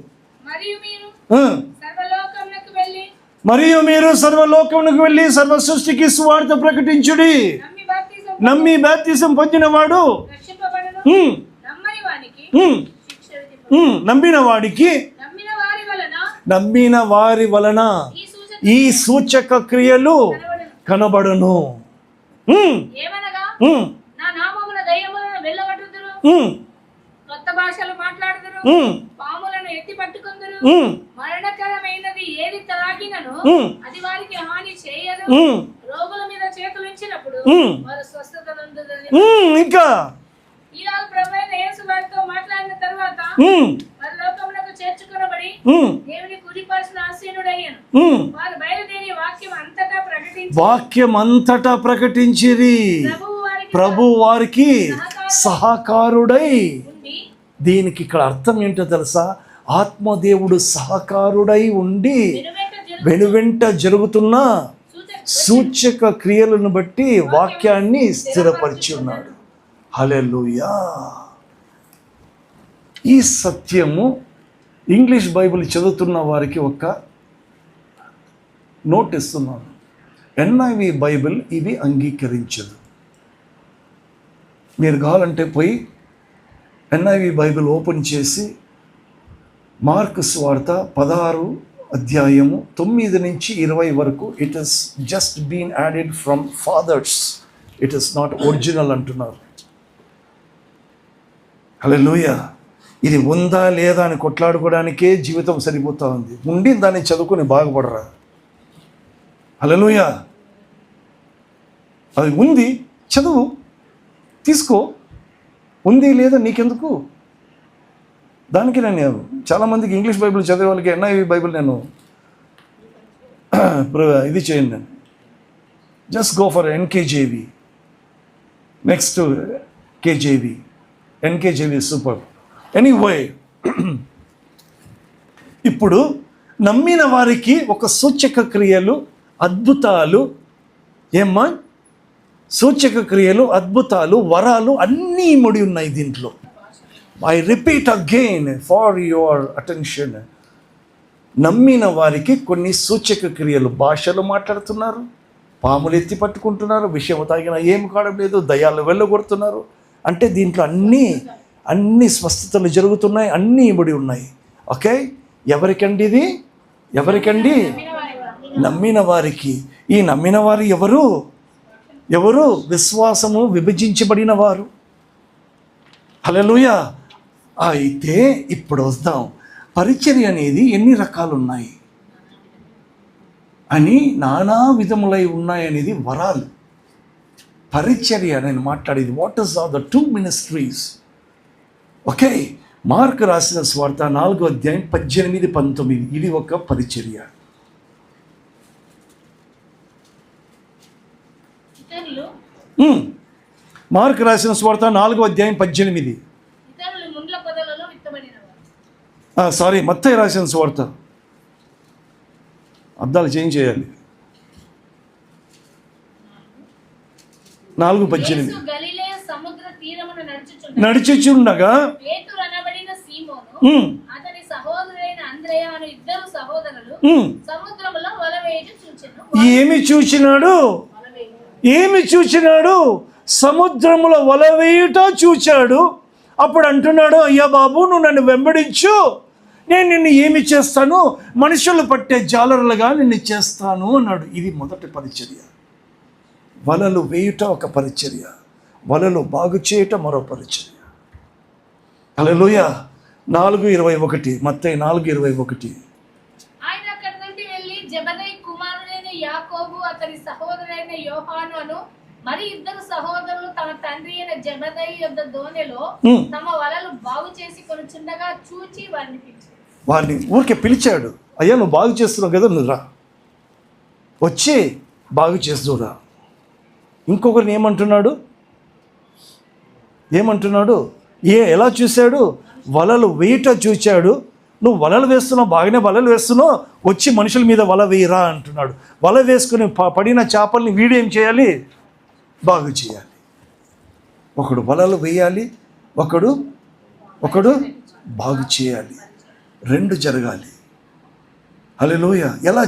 మరియు మీరు సర్వలోకమునకు వెళ్ళి సర్వ సృష్టికి సువార్త ప్రకటించుడి. నమ్మి బాప్తిసం పొందినవాడు నమ్మిన వారి వలన ఈ సూచక క్రియలు కనబడును. కొత్త భాషలు మాట్లాడుదురు, పాములను ఎత్తి పట్టుకుందురు, మరణకరమైనది ఏది త్రాగినను అది వారికి హాని చేయదు, రోగుల మీద చేతులు ఉంచినప్పుడు వారు స్వస్థత పొందుదురు. ఇంకా ఇలాగ ప్రభువైన యేసు వారితో మాట్లాడిన తర్వాత వారు లోకమునకు చేర్చుకొనబడి దేవుని కుడిపార్శ్వన ఆసీనుడయ్యను. వారు బయలుదేరి వాక్యం అంతటా ప్రకటించిరి. ప్రభు వారికి సహకారుడై. దీనికి ఇక్కడ అర్థం ఏంటో తెలుసా? ఆత్మదేవుడు సహకారుడై ఉండి వెనువెంట జరుగుతున్న సూచక క్రియలను బట్టి వాక్యాన్ని స్థిరపరిచి ఉన్నాడు. హల్లెలూయా. ఈ సత్యము ఇంగ్లీష్ బైబిల్ చదువుతున్న వారికి ఒక నోట్ ఇస్తున్నాను. NIV బైబిల్ ఇవి అంగీకరించదు. మీరు కావాలంటే పోయి NIV బైబిల్ ఓపెన్ చేసి మార్కు సువార్త 16 అధ్యాయము 9 నుంచి 20 వరకు, it is just been added from fathers, it is not original అంటున్నారు. హల్లెలూయా. ఇది ఉందా లేదా అని కొట్లాడుకోవడానికే జీవితం సరిపోతూ ఉంది. ఉండి దాన్ని చదువుకొని బాగుపడరా. హల్లెలూయా. అది ఉంది, చదువు, తీసుకో. ఉంది లేదా నీకెందుకు? దానికి నేను చాలామందికి ఇంగ్లీష్ బైబిల్ చదివే వాళ్ళకి NIV బైబిల్ నేను ఇది చేయండి. నేను just go for NKJV, next KJV, NKJV super. Anyway, ఇప్పుడు నమ్మిన వారికి ఒక సూచక క్రియలు, అద్భుతాలు, ఏమ్మా, సూచక క్రియలు, అద్భుతాలు, వరాలు అన్నీ ఇమిడి ఉన్నాయి దీంట్లో. I repeat again for your attention. నమ్మిన వారికి కొన్ని సూచక క్రియలు, భాషలు మాట్లాడుతున్నారు, పాములు ఎత్తి పట్టుకుంటున్నారు, విషయం తాగిన ఏం కావడం లేదు, దయ్యాలు వెళ్ళగొడుతున్నారు. అంటే దీంట్లో అన్ని స్వస్థతలు జరుగుతున్నాయి, అన్నీ ఇమిడి ఉన్నాయి. ఓకే, ఎవరికండి ఇది? ఎవరికండి? నమ్మిన వారికి. ఈ నమ్మిన వారు ఎవరు? విశ్వాసము విభజించబడిన వారు. హల్లెలూయా. అయితే ఇప్పుడు వద్దాం, పరిచర్య అనేది ఎన్ని రకాలు ఉన్నాయి అని, నానా విధములై ఉన్నాయనేది వరాలు. పరిచర్య నేను మాట్లాడేది what is are the 2 ministries. Okay, Mark రాసిన సువార్త 4వ అధ్యాయం 18, 19 ఇది ఒక పరిచర్య. మార్కు రాసిన సువార్త 4వ అధ్యాయం 18. సారీ, మత్తయి రాసిన సువార్త, అద్దాలు చేంజ్ చేయాలి, 4:18. నడిచుచుండగా ఏమి చూచినాడు? సముద్రములో వల వేయుట చూచాడు. అప్పుడు అంటున్నాడు, అయ్యా బాబు, నువ్వు నన్ను వెంబడించు, నేను నిన్ను ఏమి చేస్తాను? మనుషులు పట్టే జాలరులుగా నిన్ను చేస్తాను అన్నాడు. ఇది మొదటి పరిచర్య. వలలు వేయుట ఒక పరిచర్య, వలలు బాగు చేయట మరో పరిచర్య. హల్లెలూయా. 4:21, మత్తయి 4:21. ఆయన అక్కడి నుండి వెళ్ళి జెబెదయి కుమారుడైన యాకోబు, అతని సహోదరుడైన యోహాను అను మరి 2 సహోదరులు తమ తండ్రి అయిన జెబెదయి యొద్ద దోణిలో తమ వలలు బాగు చేసి కొనుచుండగా చూచి వారిని ఊరికే పిలిచాడు. అయ్యా, నువ్వు బాగు చేస్తున్నావు కదా, నువ్వు రా, వచ్చి బాగు చేస్తురా. ఇంకొకరిని ఏమంటున్నాడు? ఎలా చూశాడు? వలలు వేయట చూచాడు. నువ్వు వలలు వేస్తున్నావు, బాగానే వలలు వేస్తున్నావు, వచ్చి మనుషుల మీద వల వేయరా అంటున్నాడు. వల వేసుకుని పడిన చేపల్ని వీడేం చేయాలి? బాగు చేయాలి. ఒకడు వలలు వేయాలి, ఒకడు బాగు చేయాలి. 2 జరగాలి. హల్లెలూయా. ఎలా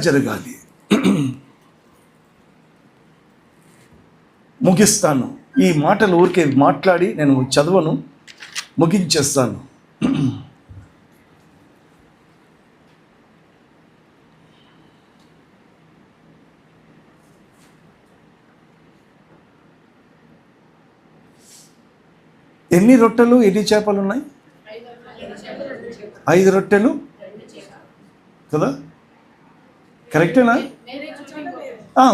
జరగాలి? ముగిస్తాను. ఈ మాటలు ఊరికే మాట్లాడి నేను చదవను, ముగించేస్తాను. ఎన్ని రొట్టెలు, ఎన్ని చేపలు ఉన్నాయి? 5 రొట్టెలు కదా, కరెక్టేనా?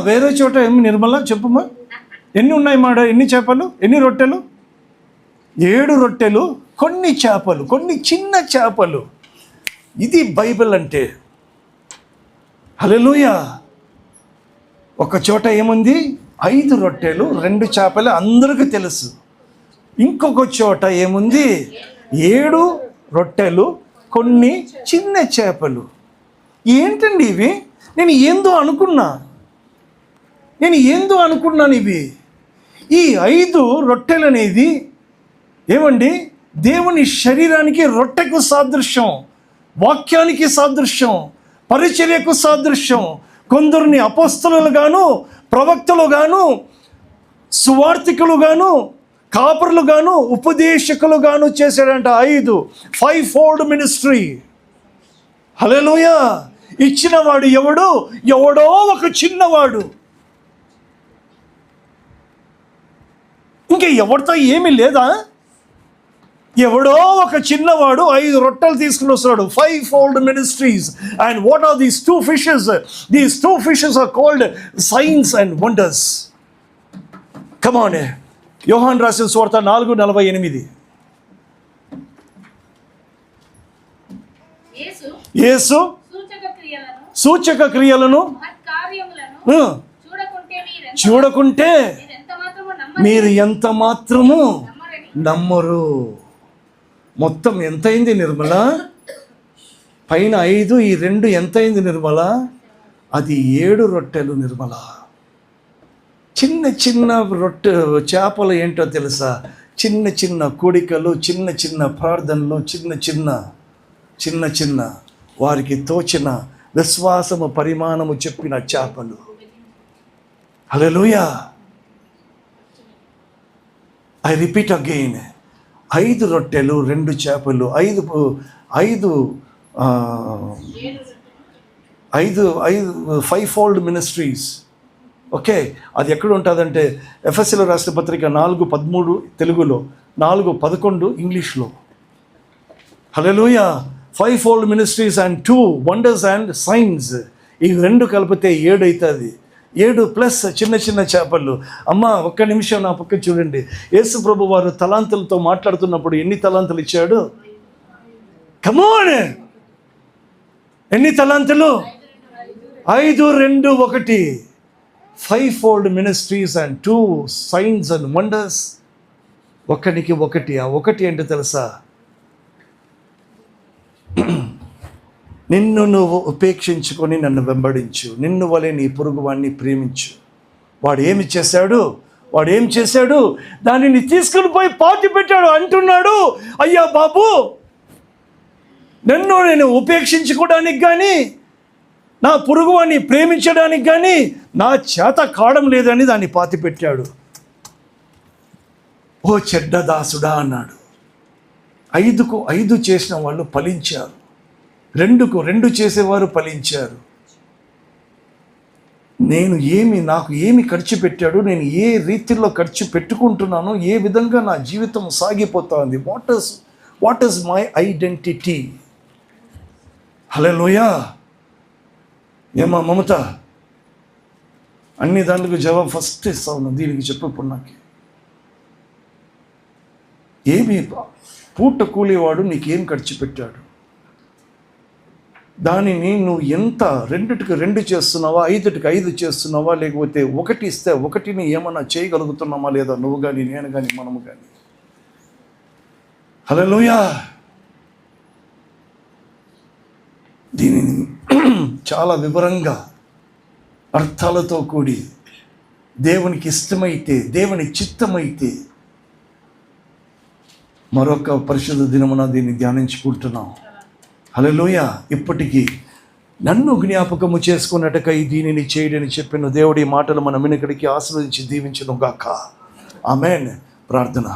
వేరే చోట ఏమి నిర్మల చెప్పమ్మా, ఎన్ని ఉన్నాయి మాట? ఎన్ని చేపలు, ఎన్ని రొట్టెలు? 7 రొట్టెలు, కొన్ని చేపలు, కొన్ని చిన్న చేపలు. ఇది బైబిల్ అంటే. హల్లెలూయా. ఒక చోట ఏముంది? 5 రొట్టెలు 2 చేపలు, అందరికీ తెలుసు. ఇంకొక చోట ఏముంది? 7 రొట్టెలు, కొన్ని చిన్న చేపలు. ఏంటండి ఇవి? నేను ఏందో అనుకున్నాను ఇవి. ఈ 5 రొట్టెలు అనేది ఏమండి? దేవుని శరీరానికి రొట్టెకు సాదృశ్యం, వాక్యానికి సాదృశ్యం, పరిచర్యకు సాదృశ్యం. కొందరిని అపోస్తలుగాను, ప్రవక్తలుగాను, సువార్థికులుగాను, కాపరులుగాను, ఉపదేశకులుగాను చేశాడంట. 5 మినిస్ట్రీ. హల్లెలూయా. ఇచ్చినవాడు ఎవడో ఒక చిన్నవాడు. ఇంకా ఎవరితో ఏమీ లేదా? ఎవడో ఒక చిన్నవాడు 5 రొట్టెలు తీసుకుని వస్తున్నాడు. 5 ministries. And what are these 2 fishes? These 2 fishes are called signs and wonders. Come on. యోహాను రాసిన సువార్త 4:48. యేసు సూచక క్రియలను చూడకుంటే మీరు ఎంత మాత్రము నమ్మరు. మొత్తం ఎంతైంది నిర్మల? పైన 5, ఈ 2 ఎంతైంది నిర్మల? అది 7 రొట్టెలు నిర్మల. చిన్న చిన్న రొట్టె చేపలు ఏంటో తెలుసా? చిన్న చిన్న కోడికలు, చిన్న చిన్న ప్రార్థనలు, చిన్న చిన్న వారికి తోచిన విశ్వాసము పరిమాణము చెప్పిన చేపలు. హల్లెలూయా. I repeat again. 5 రొట్టెలు, 2 చేపలు, 5 ministries. ఓకే, అది ఎక్కడ ఉంటుందంటే ఎఫెసీయుల రాసిన పత్రిక 4:13 తెలుగులో, 4:11 ఇంగ్లీష్లో. హల్లెలూయా. 5 ministries and 2 wonders and signs. ఈ 2 కలిపితే 7 అవుతుంది. 7 ప్లస్ చిన్న చిన్న చేపలు. అమ్మ ఒక్క నిమిషం నా పక్క చూడండి. యేసు ప్రభు వారు తలాంతులతో మాట్లాడుతున్నప్పుడు ఎన్ని తలాంతులు ఇచ్చాడు? కమోన్, ఎన్ని తలాంతులు? 5, 2, 1. 5 ministries and 2 signs and wonders. ఒక్కనికి 1. ఆ 1 ఏంటో తెలుసా? నిన్ను నువ్వు ఉపేక్షించుకొని నన్ను వెంబడించు, నిన్ను వలె నీ పొరుగువాణ్ణి ప్రేమించు. వాడు ఏం చేశాడు? దానిని తీసుకుని పోయి పాతి పెట్టాడు. అంటున్నాడు, అయ్యా బాబు, నేను ఉపేక్షించుకోవడానికి కానీ, నా పొరుగువాణ్ణి ప్రేమించడానికి కానీ నా చేత కావడం లేదని దాన్ని పాతి పెట్టాడు. ఓ చెడ్డ దాసుడా అన్నాడు. 5కు 5 చేసిన వాళ్ళు ఫలించారు. 2కు 2 చేసేవారు ఫలించారు. నాకు ఏమి ఖర్చు పెట్టాడు, నేను ఏ రీతిలో ఖర్చు పెట్టుకుంటున్నాను, ఏ విధంగా నా జీవితం సాగిపోతుంది. What is my identity? Hallelujah. ఏమా మమత, అన్ని దానికి జవాబు ఫస్ట్ ఇస్తాను. దీనికి చెప్పు. నాకు ఏమి పూట కూలేవాడు నీకేం ఖర్చు పెట్టాడు? దానిని నువ్వు ఎంత 2కి 2 చేస్తున్నావా, 5కి 5 చేస్తున్నావా, లేకపోతే 1 ఇస్తే 1ని ఏమన్నా చేయగలుగుతున్నామా లేదా? నువ్వు కానీ, నేను కానీ, మనము కానీ. హల్లెలూయా. దీనిని చాలా వివరంగా అర్థాలతో కూడి దేవునికి ఇష్టమైతే, దేవుని చిత్తమైతే మరొక పరిశుద్ధ దినమున దీన్ని ధ్యానించుకుంటున్నాం. హల్లెలూయా. ఇప్పటికీ నన్ను జ్ఞాపకము చేసుకున్నట్టుకై దీనిని చేయడని చెప్పిన దేవుడి మాటలు మన వినికిడికి ఆశీర్వదించి దీవించును గాక. ఆమేన్. ప్రార్థన.